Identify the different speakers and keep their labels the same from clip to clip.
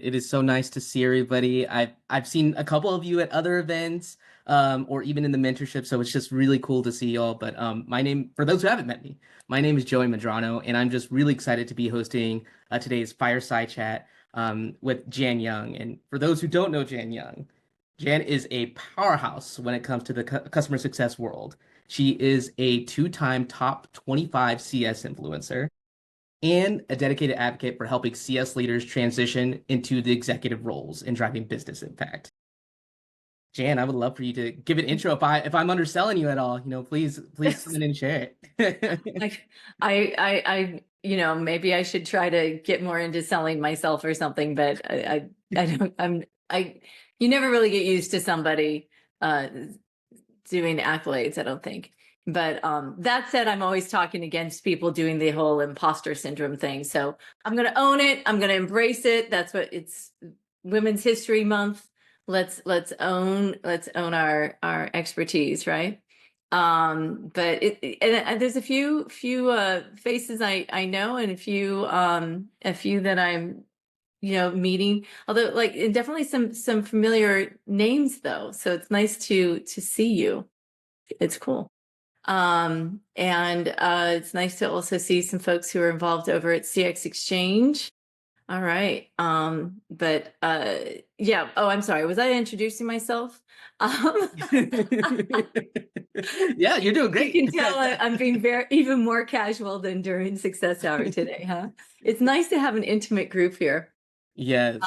Speaker 1: It is so nice to see everybody. I've seen a couple of you at other events, or even in the mentorship, so it's just really cool to see y'all. But my name, for those who haven't met me, my name is Joey Medrano, and I'm just really excited to be hosting today's fireside chat with Jan Young. And for those who don't know Jan Young, Jan is a powerhouse when it comes to the customer success world. She is a two-time top 25 CS influencer and a dedicated advocate for helping CS leaders transition into the executive roles and driving business impact. Jan, I would love for you to give an intro. If I'm underselling you at all, please come in and share it.
Speaker 2: Like maybe I should try to get more into selling myself or something, but I don't, you never really get used to somebody doing accolades, I don't think. But that said, I'm always talking against people doing the whole imposter syndrome thing. So I'm going to own it. I'm going to embrace it. That's what it's Women's History Month. Let's own our expertise, right? But there's a few faces I know, and a few that I'm meeting, although and definitely some familiar names though, so it's nice to see you. It's cool. And it's nice to also see some folks who are involved over at CX Exchange. All right. But yeah. Oh, I'm sorry. Was I introducing myself?
Speaker 1: Yeah, you're doing great.
Speaker 2: You can tell I'm being even more casual than during Success Hour today, huh? It's nice to have an intimate group here.
Speaker 1: Yes.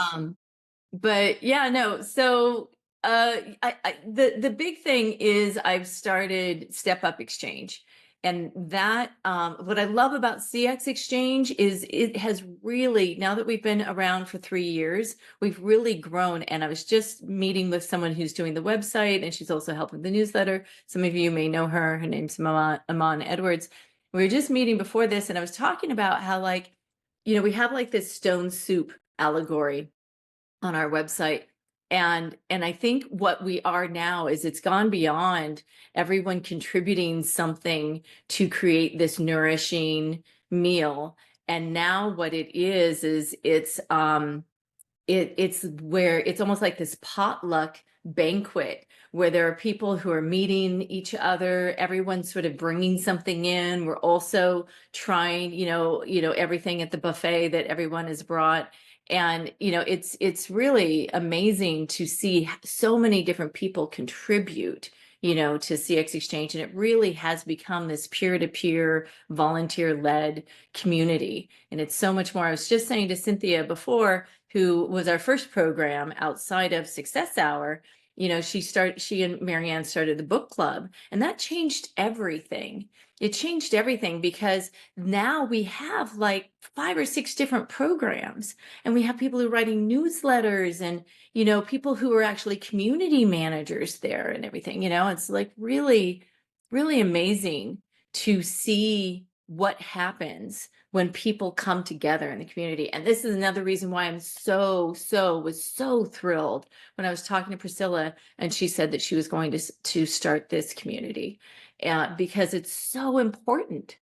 Speaker 2: But yeah, no. So the big thing is I've started Step Up Exchange. And that what I love about CX Exchange is it has really, now that we've been around for 3 years, we've really grown. And I was just meeting with someone who's doing the website, and she's also helping the newsletter. Some of you may know her. Her name's Amon Edwards. We were just meeting before this, and I was talking about how we have this stone soup allegory on our website. And I think what we are now is it's gone beyond everyone contributing something to create this nourishing meal. And now what it is it's where it's almost like this potluck banquet where there are people who are meeting each other, everyone's sort of bringing something in. We're also trying, everything at the buffet that everyone has brought. And it's really amazing to see so many different people contribute to CX Exchange, and it really has become this peer-to-peer volunteer-led community. And it's so much more. I was just saying to Cynthia before, who was our first program outside of Success Hour, she and Marianne started the book club, and that changed everything. It changed everything because now we have 5 or 6 different programs, and we have people who are writing newsletters, and people who are actually community managers there and everything. It's really, really amazing to see what happens when people come together in the community. And this is another reason why I'm was so thrilled when I was talking to Priscilla and she said that she was going to start this community, because it's so important.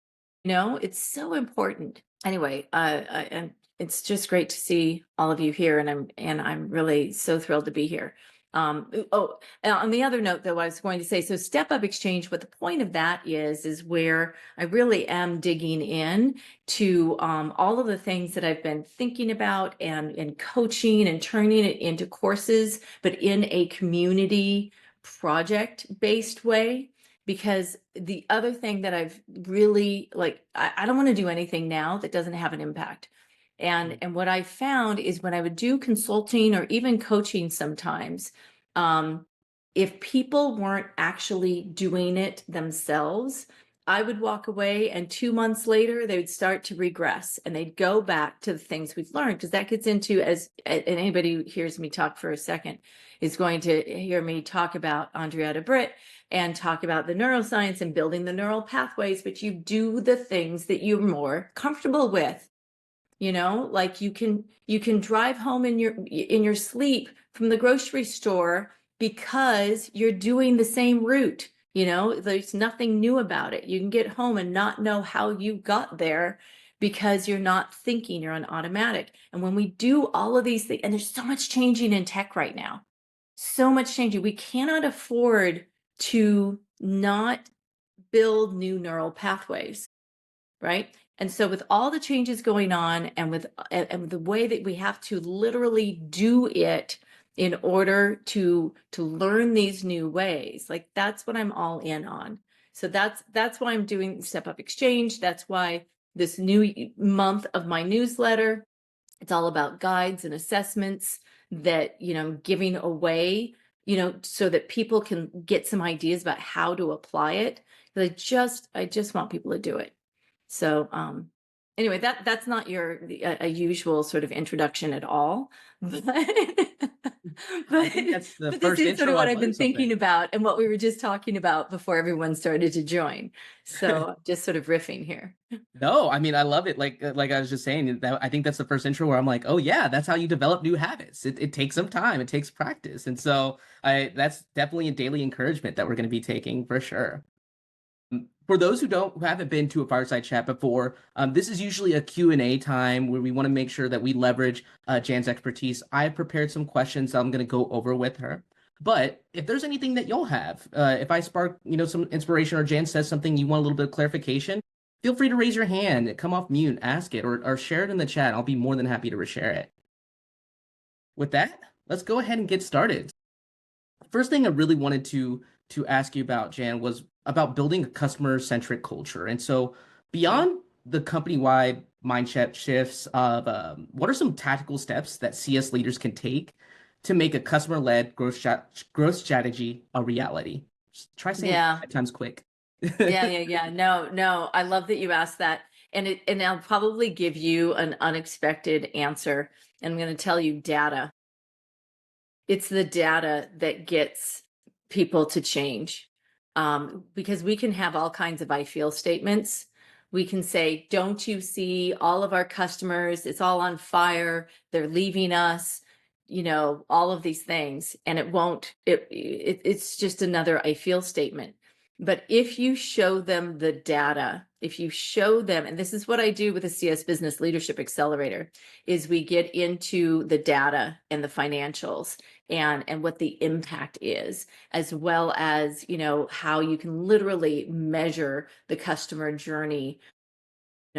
Speaker 2: It's so important. Anyway, and it's just great to see all of you here, and I'm really so thrilled to be here. On the other note, though, I was going to say, so Step Up Exchange, what the point of that is where I really am digging in to all of the things that I've been thinking about and coaching and turning it into courses, but in a community project-based way. Because the other thing that I've really I don't want to do anything now that doesn't have an impact. And what I found is when I would do consulting or even coaching sometimes, if people weren't actually doing it themselves, I would walk away, and 2 months later, they would start to regress and they'd go back to the things we've learned. Because that gets into, and anybody who hears me talk for a second is going to hear me talk about Andrea Britt and talk about the neuroscience and building the neural pathways, but you do the things that you're more comfortable with. You can drive home in your sleep from the grocery store because you're doing the same route. There's nothing new about it. You can get home and not know how you got there, because you're not thinking, you're on automatic. And when we do all of these things, and there's so much changing in tech right now, so much changing, we cannot afford to not build new neural pathways, right? And so with all the changes going on and the way that we have to literally do it in order to learn these new ways, like that's what I'm all in on. So that's why I'm doing Step Up Exchange. That's why this new month of my newsletter, it's all about guides and assessments that, giving away, so that people can get some ideas about how to apply it. 'Cause I just want people to do it. So, anyway, that's not a usual sort of introduction at all, but
Speaker 1: I
Speaker 2: but
Speaker 1: think that's the
Speaker 2: but this
Speaker 1: first
Speaker 2: is sort of
Speaker 1: intro
Speaker 2: what
Speaker 1: I've
Speaker 2: I've been
Speaker 1: learned
Speaker 2: thinking
Speaker 1: something.
Speaker 2: about and what we were just talking about before everyone started to join. So just sort of riffing here.
Speaker 1: No, I mean I love it. Like I was just saying, that I think that's the first intro where I'm like, oh yeah, that's how you develop new habits. It takes some time, it takes practice, and so I that's definitely a daily encouragement that we're going to be taking for sure. For those who haven't been to a fireside chat before, this is usually a Q&A time where we want to make sure that we leverage Jan's expertise. I have prepared some questions that I'm going to go over with her. But if there's anything that you'll have, if I spark, some inspiration or Jan says something you want a little bit of clarification, feel free to raise your hand, come off mute, ask it, or share it in the chat. I'll be more than happy to reshare it. With that, let's go ahead and get started. First thing I really wanted to ask you about, Jan, was about building a customer-centric culture. And so
Speaker 2: Sure.
Speaker 1: beyond the company-wide mindset shifts of what are some tactical steps that CS leaders can take to make a customer-led growth strategy a reality? Just try saying it
Speaker 2: Yeah.
Speaker 1: 5 times quick.
Speaker 2: Yeah. No, no. I love that you asked that. And I'll probably give you an unexpected answer. And I'm going to tell you data. It's the data that gets people to change. Because we can have all kinds of I feel statements. We can say, don't you see all of our customers? It's all on fire. They're leaving us, all of these things. And it won't, it's just another I feel statement. But if you show them the data, if you show them, and this is what I do with the CS Business Leadership Accelerator, is we get into the data and the financials and what the impact is, as well as, how you can literally measure the customer journey,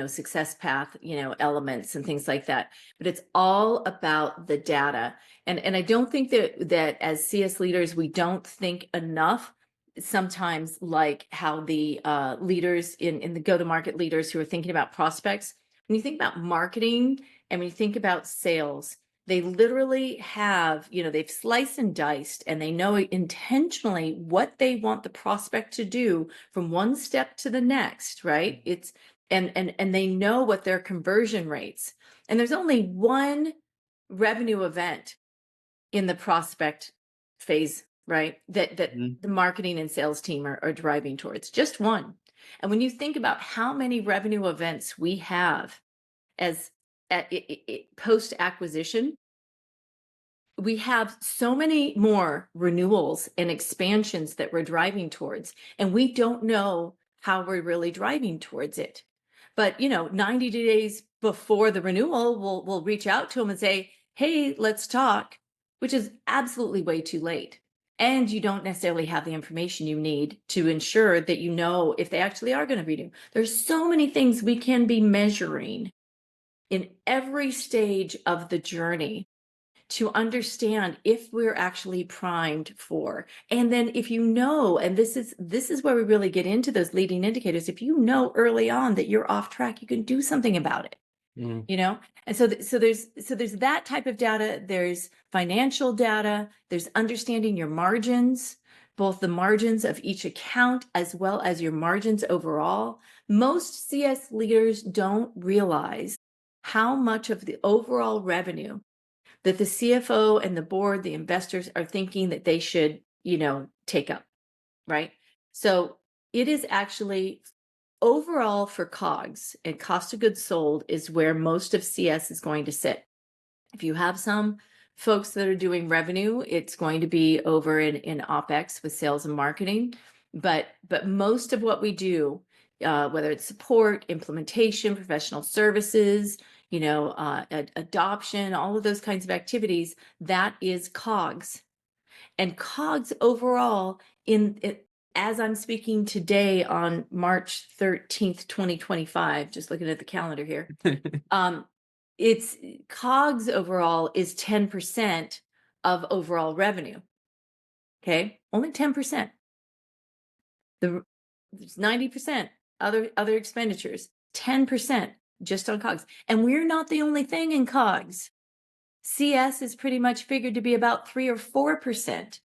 Speaker 2: success path, elements and things like that. But it's all about the data. And I don't think that as CS leaders, we don't think enough sometimes, like how the leaders in the go-to-market leaders who are thinking about prospects, when you think about marketing and when you think about sales, they literally have, they've sliced and diced and they know intentionally what they want the prospect to do from one step to the next, right? It's and they know what their conversion rates. And there's only one revenue event in the prospect phase, right? That
Speaker 1: Mhm.
Speaker 2: the marketing and sales team are driving towards. Just one. And when you think about how many revenue events we have as at post acquisition, we have so many more renewals and expansions that we're driving towards, and we don't know how we're really driving towards it. But 90 days before the renewal, we'll reach out to them and say, "Hey, let's talk," which is absolutely way too late. And you don't necessarily have the information you need to ensure that if they actually are going to renew. There's so many things we can be measuring in every stage of the journey to understand if we're actually primed for. And then if and this is where we really get into those leading indicators, if you know early on that you're off track, you can do something about it,
Speaker 1: Mhm.
Speaker 2: you know? And so there's that type of data, there's financial data, there's understanding your margins, both the margins of each account as well as your margins overall. Most CS leaders don't realize how much of the overall revenue that the CFO and the board, the investors are thinking that they should, take up, right? So it is actually overall for COGS and cost of goods sold is where most of CS is going to sit. If you have some folks that are doing revenue, it's going to be over in OpEx with sales and marketing. But most of what we do whether it's support, implementation, professional services, adoption, all of those kinds of activities, that is COGS. And COGS overall, in it, as I'm speaking today on March 13th, 2025, just looking at the calendar here, it's COGS overall is 10% of overall revenue. Okay, only 10%. There's 90% other expenditures, 10% just on COGS. And we're not the only thing in COGS. CS is pretty much figured to be about 3 or 4%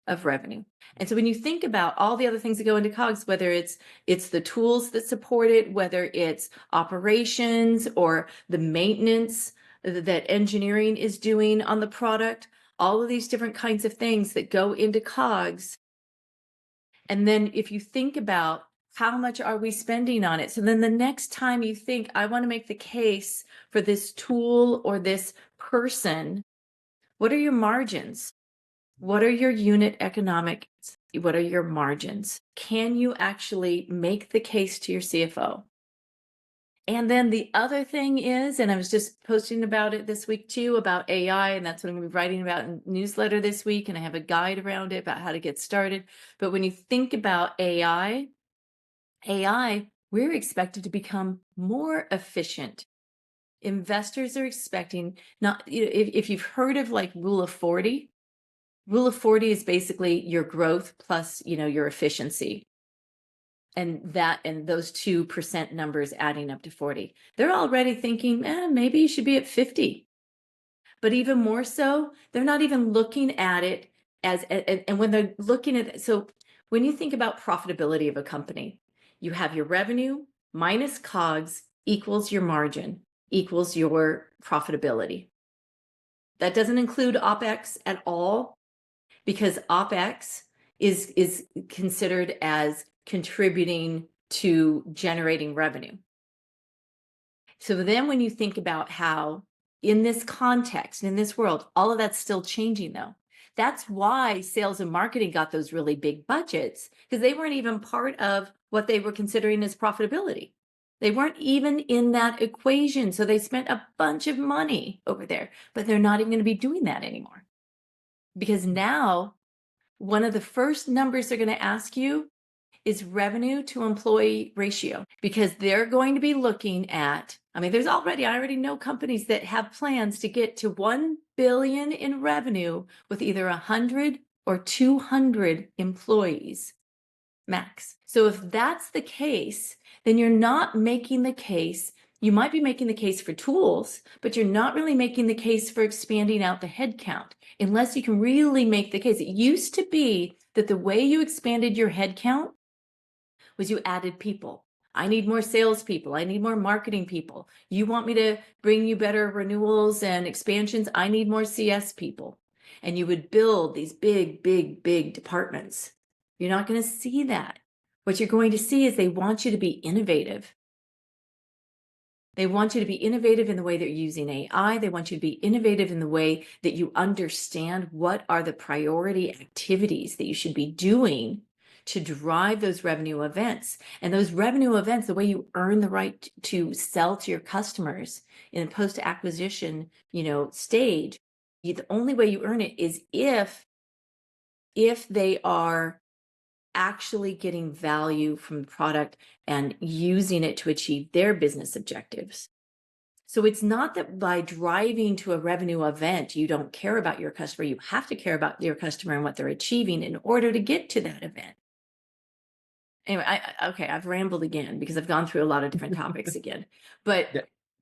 Speaker 2: of revenue. And so when you think about all the other things that go into COGS, whether it's the tools that support it, whether it's operations or the maintenance that engineering is doing on the product, all of these different kinds of things that go into COGS. And then if you think about how much are we spending on it? So then the next time you think, I want to make the case for this tool or this person, what are your margins? What are your unit economics? What are your margins? Can you actually make the case to your CFO? And then the other thing is, and I was just posting about it this week too, about AI, and that's what I'm going to be writing about in newsletter this week. And I have a guide around it about how to get started. But when you think about AI, we're expected to become more efficient. Investors are expecting not, if you've heard of like rule of 40, rule of 40 is basically your growth plus, your efficiency. And those 2% numbers adding up to 40. They're already thinking, maybe you should be at 50. But even more so, they're not even looking at it as, and when they're looking at it, so when you think about profitability of a company, you have your revenue minus COGS equals your margin, equals your profitability. That doesn't include OPEX at all, because OPEX is considered as contributing to generating revenue. So then when you think about how in this context, in this world, all of that's still changing though. That's why sales and marketing got those really big budgets, because they weren't even part of what they were considering as profitability. They weren't even in that equation. So they spent a bunch of money over there, but they're not even going to be doing that anymore. Because now one of the first numbers they're going to ask you is revenue to employee ratio, because they're going to be looking at, I already know companies that have plans to get to 1 billion in revenue with either 100 or 200 employees max. So if that's the case, then you're not making the case. You might be making the case for tools, but you're not really making the case for expanding out the headcount unless you can really make the case. It used to be that the way you expanded your headcount was you added people. I need more salespeople. I need more marketing people. You want me to bring you better renewals and expansions? I need more CS people. And you would build these big, big, big departments. You're not going to see that. What you're going to see is they want you to be innovative. They want you to be innovative in the way they're using AI. They want you to be innovative in the way that you understand what are the priority activities that you should be doing to drive those revenue events. And those revenue events, the way you earn the right to sell to your customers in a post-acquisition, stage, the only way you earn it is if they are actually getting value from the product and using it to achieve their business objectives. So it's not that by driving to a revenue event, you don't care about your customer. You have to care about your customer and what they're achieving in order to get to that event. Anyway, I've rambled again because I've gone through a lot of different topics again, but
Speaker 1: Yeah.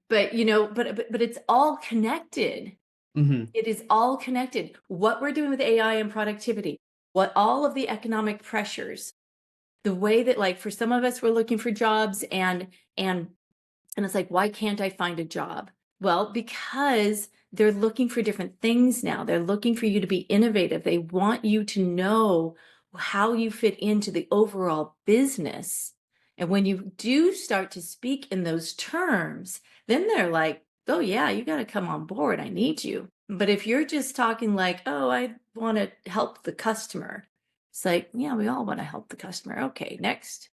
Speaker 2: but it's all connected.
Speaker 1: Mhm.
Speaker 2: It is all connected. What we're doing with AI and productivity, what all of the economic pressures, the way that, like, for some of us, we're looking for jobs and it's like, why can't I find a job? Well, because they're looking for different things now. They're looking for you to be innovative. They want you to know how you fit into the overall business. And when you do start to speak in those terms, then they're like, oh yeah, you got to come on board. I need you. But if you're just talking like, oh, I want to help the customer, it's like, yeah, we all want to help the customer. Okay, next.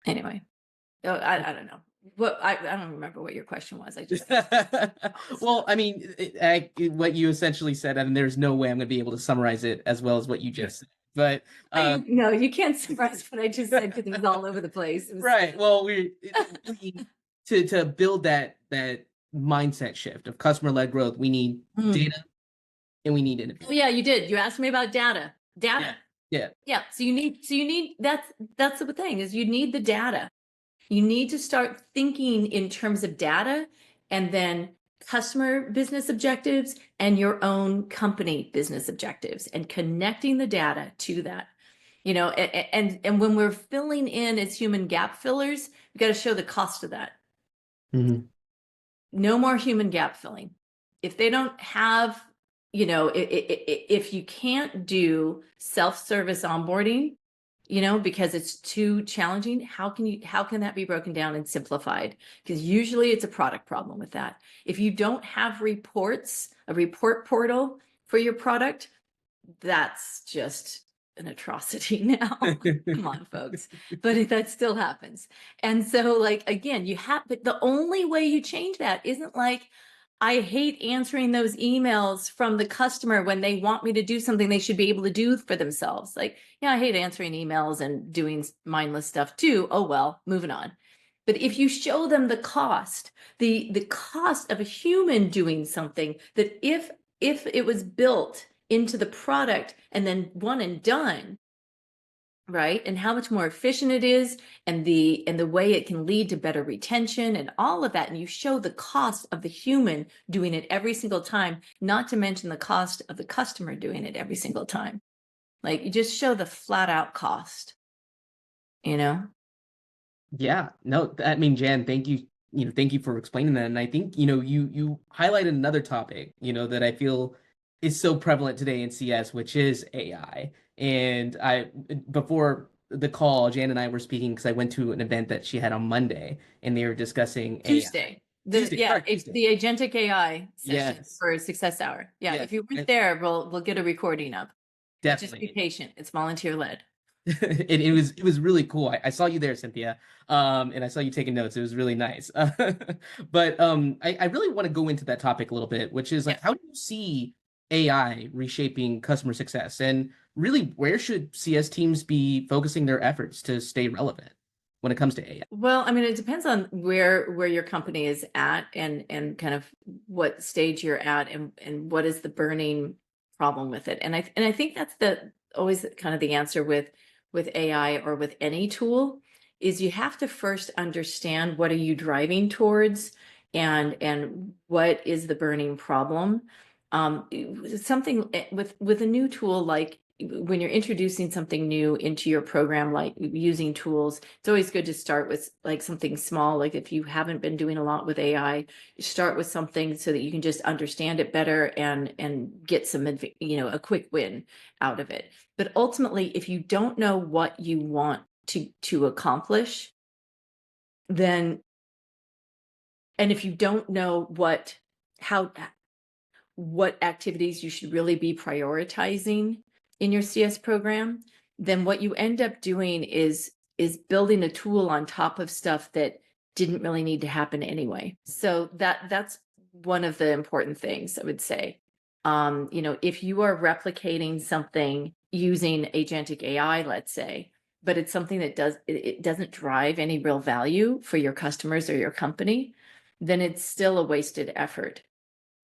Speaker 2: Anyway, I don't know. I don't remember what your question was. I just all this
Speaker 1: Well,
Speaker 2: stuff.
Speaker 1: I mean, what you essentially said, and there's no way I'm going to be able to summarize it as well as what you just said. But
Speaker 2: No, you can't summarize what I just said because it was all over the place. It was
Speaker 1: right. Well, to build that mindset shift of customer led growth, we need
Speaker 2: Mm.
Speaker 1: data and we need
Speaker 2: Oh
Speaker 1: innovation.
Speaker 2: yeah, you did. You asked me about data.
Speaker 1: Yeah.
Speaker 2: Data.
Speaker 1: Yeah.
Speaker 2: Yeah. So you need that's the thing is you need the data. You need to start thinking in terms of data and then customer business objectives and your own company business objectives and connecting the data to that. And when we're filling in as human gap fillers, we got to show the cost of that.
Speaker 1: Mhm.
Speaker 2: No more human gap filling. If they don't have, if you can't do self-service onboarding, because it's too challenging, how can that be broken down and simplified? Because usually it's a product problem with that. If you don't have reports, a report portal for your product, that's just an atrocity now. Come on, folks. But that still happens. And so, like, again, but the only way you change that isn't like, I hate answering those emails from the customer when they want me to do something they should be able to do for themselves. Like, yeah, I hate answering emails and doing mindless stuff too. Oh, well, moving on. But if you show them the cost, the cost of a human doing something that if it was built into the product and then one and done, right? And how much more efficient it is and the way it can lead to better retention and all of that. And you show the cost of the human doing it every single time, not to mention the cost of the customer doing it every single time. Like you just show the flat out cost, you know?
Speaker 1: Yeah, no, I mean, Jan, thank you, thank you for explaining that. And I think, you highlighted another topic, that I feel is so prevalent today in CS, which is AI. And before the call, Jan and I were speaking because I went to an event that she had on Monday, and they were discussing AI.
Speaker 2: Tuesday. The
Speaker 1: Tuesday,
Speaker 2: yeah,
Speaker 1: sorry, Tuesday.
Speaker 2: the agentic AI session
Speaker 1: Yes,
Speaker 2: for Success Hour. Yeah,
Speaker 1: yes,
Speaker 2: if you weren't there, we'll get a recording up. But just be
Speaker 1: definitely.
Speaker 2: patient. It's volunteer led.
Speaker 1: It was really cool. I saw you there, Cynthia, and I saw you taking notes. It was really nice. But I really want to go into that topic a little bit, which is
Speaker 2: Yeah.
Speaker 1: like, how do you see AI reshaping customer success, and really, where should CS teams be focusing their efforts to stay relevant when it comes to AI?
Speaker 2: Well, I mean, it depends on where your company is at and kind of what stage you're at and what is the burning problem with it. And I think that's the always kind of the answer with AI or with any tool is you have to first understand what are you driving towards and what is the burning problem. Something with a new tool like when you're introducing something new into your program, like using tools, it's always good to start with like something small. Like if you haven't been doing a lot with AI, start with something so that you can just understand it better and get some, a quick win out of it. But ultimately, if you don't know what you want to accomplish, then and if you don't know how what activities you should really be prioritizing in your CS program, then what you end up doing is building a tool on top of stuff that didn't really need to happen anyway. So that's one of the important things I would say. If you are replicating something using agentic AI, let's say, but it's something that it doesn't drive any real value for your customers or your company, then it's still a wasted effort.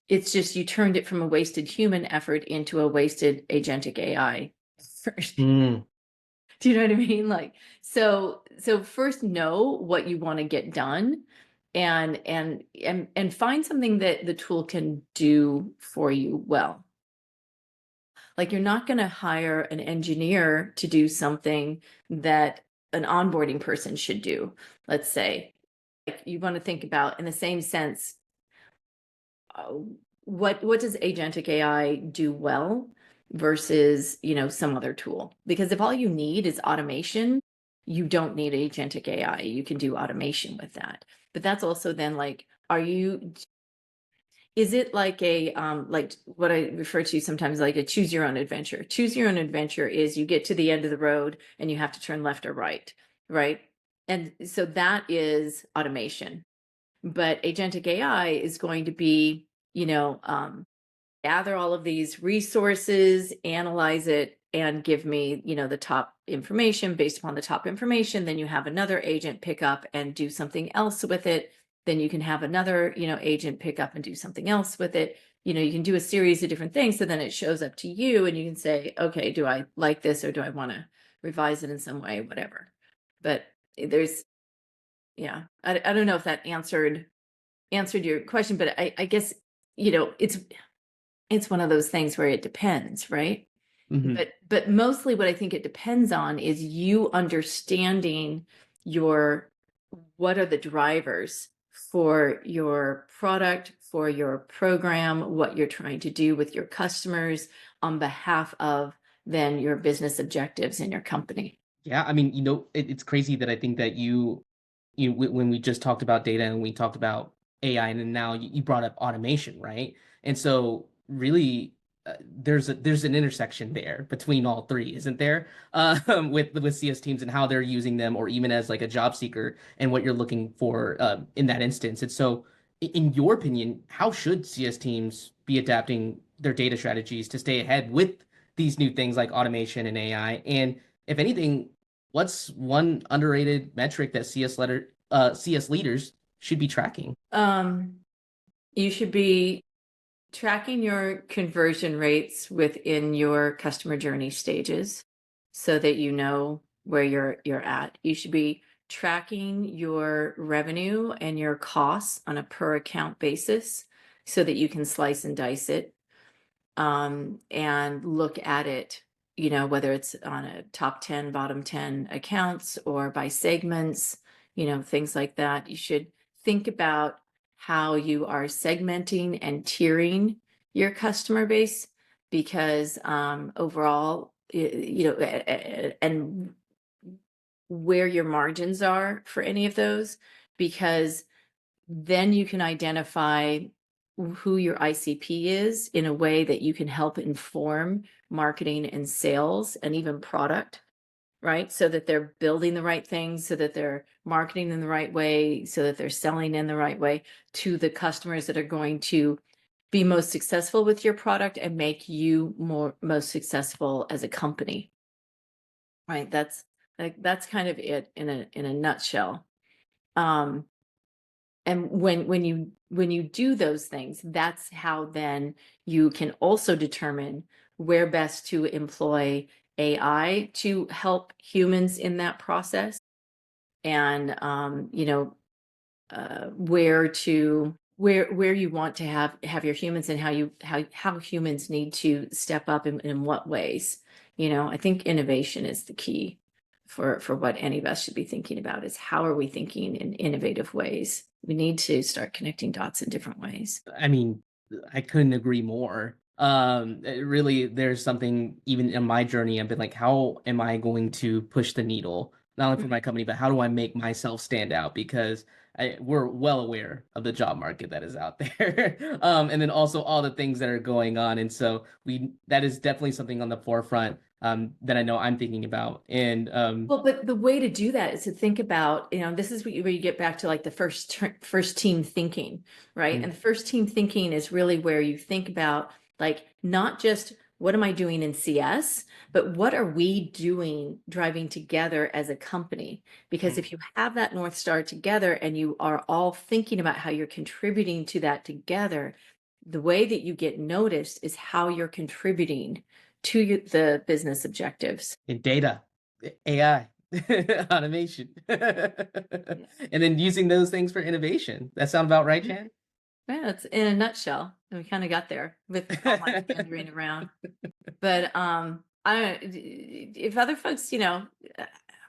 Speaker 2: It's just you turned it from a wasted human effort into a wasted agentic AI effort.
Speaker 1: Mm,
Speaker 2: Do you know what I mean? Like, so first know what you want to get done and find something that the tool can do for you well. Like you're not going to hire an engineer to do something that an onboarding person should do, let's say. Like you want to think about in the same sense, uh, what does agentic AI do well versus, some other tool? Because if all you need is automation, you don't need agentic AI. You can do automation with that. But that's also then like, is it like like what I refer to sometimes like a choose your own adventure? Choose your own adventure is you get to the end of the road and you have to turn left or right, right? And so that is automation. But agentic AI is going to be, gather all of these resources, analyze it, and give me, the top information. Based upon the top information, then you have another agent pick up and do something else with it. Then you can have another, agent pick up and do something else with it. You can do a series of different things. So then it shows up to you and you can say, okay, do I like this or do I want to revise it in some way, whatever. But there's, yeah, I don't know if that answered your question, but I guess, it's one of those things where it depends, right?
Speaker 1: Hmm.
Speaker 2: But mostly what I think it depends on is you understanding your what are the drivers for your product, for your program, what you're trying to do with your customers on behalf of then your business objectives in your company.
Speaker 1: Yeah, I mean, it's crazy that I think that when we just talked about data and we talked about AI, and then now you brought up automation, right? And so really, there's an intersection there between all three, isn't there? With CS teams and how they're using them, or even as like a job seeker and what you're looking for in that instance. And so, in your opinion, how should CS teams be adapting their data strategies to stay ahead with these new things like automation and AI? And if anything, what's one underrated metric that CS leaders should be tracking?
Speaker 2: Um, you should be tracking your conversion rates within your customer journey stages so that you know where you're at. You should be tracking your revenue and your costs on a per account basis so that you can slice and dice it, and look at it, whether it's on a top 10, bottom 10 accounts or by segments, things like that. You should think about how you are segmenting and tiering your customer base because overall, and where your margins are for any of those, because then you can identify who your ICP is in a way that you can help inform marketing and sales and even product, right? So that they're building the right things, so that they're marketing in the right way, so that they're selling in the right way to the customers that are going to be most successful with your product and make you most successful as a company, right? That's kind of it in a nutshell. Um, and when you do those things, that's how then you can also determine where best to employ AI to help humans in that process, and where you want to have your humans, and how humans need to step up in what ways. I think innovation is the key for what any of us should be thinking about, is how are we thinking in innovative ways. We need to start connecting dots in different ways.
Speaker 1: I mean, I couldn't agree more. Really, there's something even in my journey. I've been like, how am I going to push the needle, not only for my company, but how do I make myself stand out? Because we're well aware of the job market that is out there, and then also all the things that are going on. And so that is definitely something on the forefront that I know I'm thinking about. And
Speaker 2: Well, but the way to do that is to think about, this is where you get back to like the first team thinking, right?
Speaker 1: mm,
Speaker 2: And the first team thinking is really where you think about, like, not just what am I doing in CS, but what are we doing driving together as a company? Because
Speaker 1: mm,
Speaker 2: if you have that North Star together and you are all thinking about how you're contributing to that together, the way that you get noticed is how you're contributing to the business objectives.
Speaker 1: in data, AI, automation,
Speaker 2: Yeah.
Speaker 1: and then using those things for innovation. That sound about right, Chan?
Speaker 2: Yeah, it's in a nutshell. And we kind of got there with all my meandering around. But I don't know if other folks,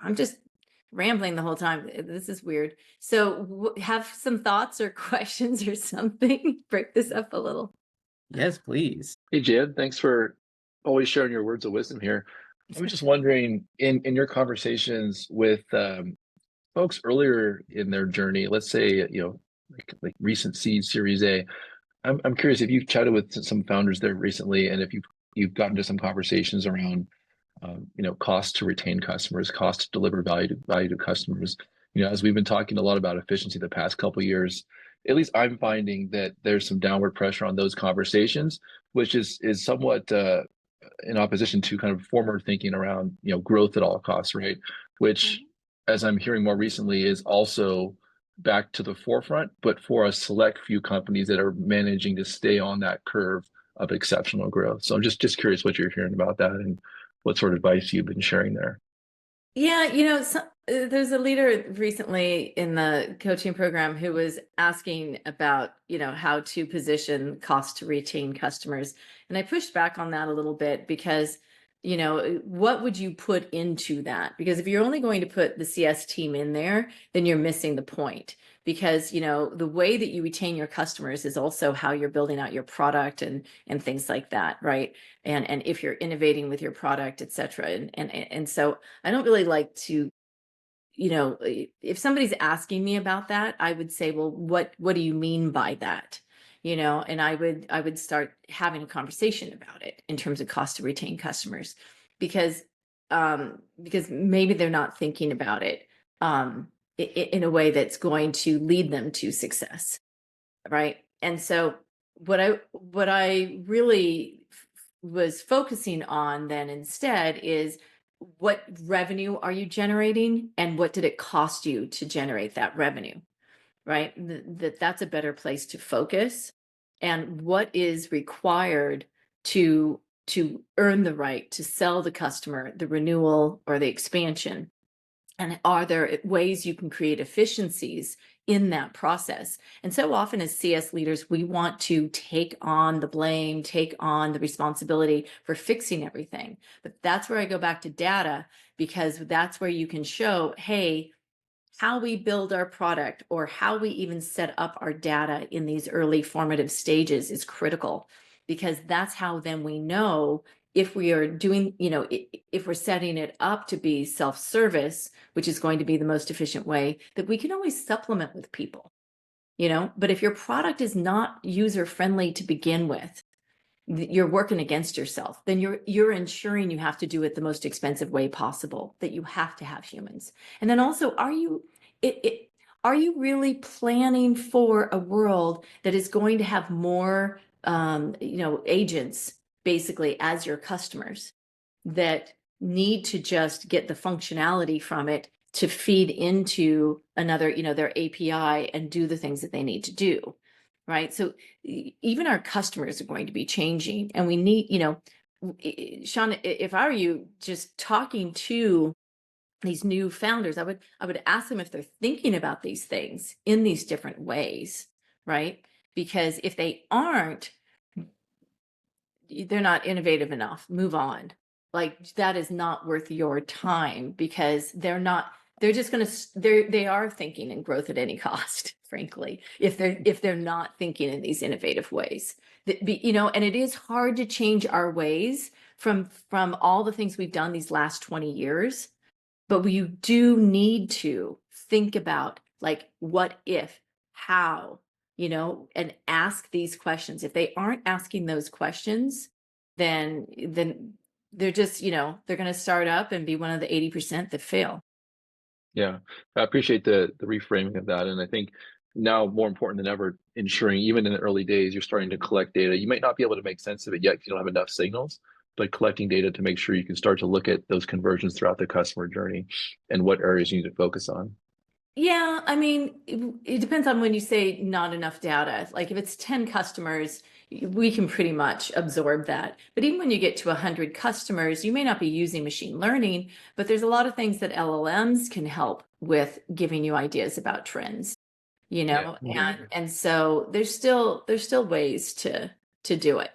Speaker 2: I'm just rambling the whole time. This is weird. So have some thoughts or questions or something. Break this up a little.
Speaker 1: Yes, please.
Speaker 3: Hey, Jan, thanks for always sharing your words of wisdom here. I was just wondering, in your conversations with folks earlier in their journey, let's say, like recent seed Series A, I'm curious if you've chatted with some founders there recently, and if you've gotten to some conversations around, cost to retain customers, cost to deliver value to customers. As we've been talking a lot about efficiency the past couple of years, at least I'm finding that there's some downward pressure on those conversations, which is somewhat in opposition to kind of former thinking around growth at all costs, right? Which,
Speaker 2: Mhm.
Speaker 3: as I'm hearing more recently, is also back to the forefront, but for a select few companies that are managing to stay on that curve of exceptional growth. So I'm just curious what you're hearing about that and what sort of advice you've been sharing there.
Speaker 2: Yeah, there's a leader recently in the coaching program who was asking about, how to position cost to retain customers. And I pushed back on that a little bit because, what would you put into that? Because if you're only going to put the CS team in there, then you're missing the point. Because, the way that you retain your customers is also how you're building out your product and things like that, right? And if you're innovating with your product, et cetera. And so I don't really like to, if somebody's asking me about that, I would say, well, what do you mean by that? And I would start having a conversation about it in terms of cost to retain customers, because because maybe they're not thinking about it in a way that's going to lead them to success, right? And so what I really was focusing on then instead is, what revenue are you generating and what did it cost you to generate that revenue, right? That's a better place to focus. And what is required to earn the right to sell the customer the renewal or the expansion, and are there ways you can create efficiencies in that process? And so often as CS leaders, we want to take on the blame, take on the responsibility for fixing everything. But that's where I go back to data, because that's where you can show, hey, how we build our product or how we even set up our data in these early formative stages is critical, because that's how then we know if we are doing, if we're setting it up to be self-service, which is going to be the most efficient way, that we can always supplement with people, but if your product is not user friendly to begin with, you're working against yourself. Then you're ensuring you have to do it the most expensive way possible, that you have to have humans. And then also, are you really planning for a world that is going to have more agents basically as your customers, that need to just get the functionality from it to feed into another, their API and do the things that they need to do, right? So even our customers are going to be changing, and we need, Sean, if I were you, just talking to these new founders, I would ask them if they're thinking about these things in these different ways, right? Because if they aren't, they're not innovative enough. Move on. Like, that is not worth your time, because they're just going to, they are thinking in growth at any cost, frankly, if they're not thinking in these innovative ways. And it is hard to change our ways from all the things we've done these last 20 years, but we do need to think about, like, what if, how, and ask these questions. If they aren't asking those questions, then they're just, they're going to start up and be one of the 80% that fail.
Speaker 3: Yeah, I appreciate the reframing of that. And I think now more important than ever, ensuring even in the early days, you're starting to collect data. You might not be able to make sense of it yet because you don't have enough signals, but collecting data to make sure you can start to look at those conversions throughout the customer journey and what areas you need to focus on.
Speaker 2: Yeah, I mean, it depends on when you say not enough data. Like, if it's 10 customers, we can pretty much absorb that. But even when you get to 100 customers, you may not be using machine learning, but there's a lot of things that LLMs can help with, giving you ideas about trends,
Speaker 3: Yeah.
Speaker 2: and so there's still ways to do it.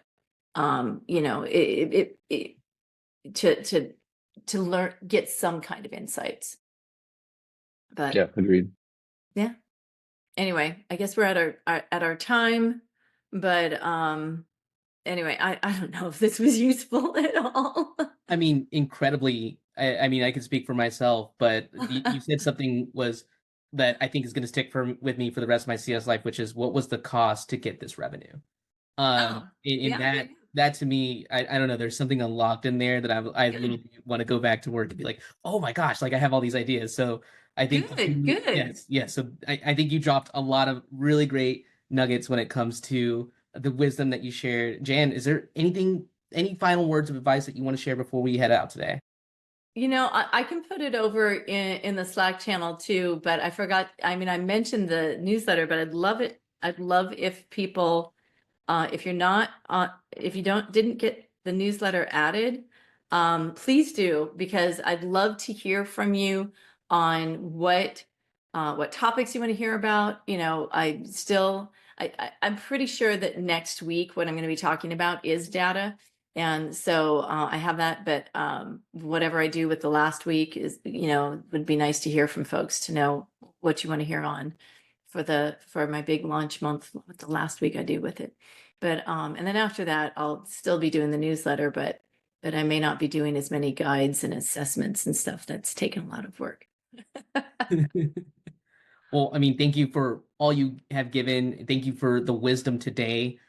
Speaker 2: To learn, get some kind of insights. But
Speaker 3: Yeah, agreed.
Speaker 2: yeah. Anyway, I guess we're at our time, but anyway, I don't know if this was useful at all.
Speaker 1: I mean, incredibly. I mean, I can speak for myself, but you said something was that I think is going to stick with me for the rest of my CS life, which is, what was the cost to get this revenue?
Speaker 2: Oh,
Speaker 1: In
Speaker 2: yeah, there
Speaker 1: that
Speaker 2: you go.
Speaker 1: that to me, I don't know. There's something unlocked in there that I literally want to go back to work and be like, oh my gosh, like I have all these ideas. So I think
Speaker 2: Good, good.
Speaker 1: yes. So I think you dropped a lot of really great nuggets when it comes to the wisdom that you shared. Jan, is there any final words of advice that you want to share before we head out today?
Speaker 2: I can put it over in the Slack channel too, but I forgot. I mean, I mentioned the newsletter, but I'd love it. I'd love if people, if you're not, if you didn't get the newsletter added, please do, because I'd love to hear from you on what topics you want to hear about. I'm pretty sure that next week what I'm going to be talking about is data. And so I have that, but whatever I do with the last week is, would be nice to hear from folks to know what you want to hear on for my big launch month, what the last week I do with it. But and then after that, I'll still be doing the newsletter, but I may not be doing as many guides and assessments and stuff. That's taken a lot of work.
Speaker 1: Well, I mean, thank you for all you have given. Thank you for the wisdom today.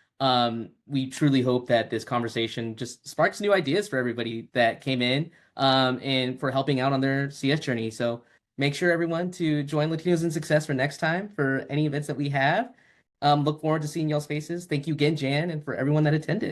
Speaker 1: We truly hope that this conversation just sparks new ideas for everybody that came in, and for helping out on their CS journey. So make sure everyone to join Latinos in Success for next time for any events that we have. Look forward to seeing y'all's faces. Thank you again, Jan, and for everyone that attended.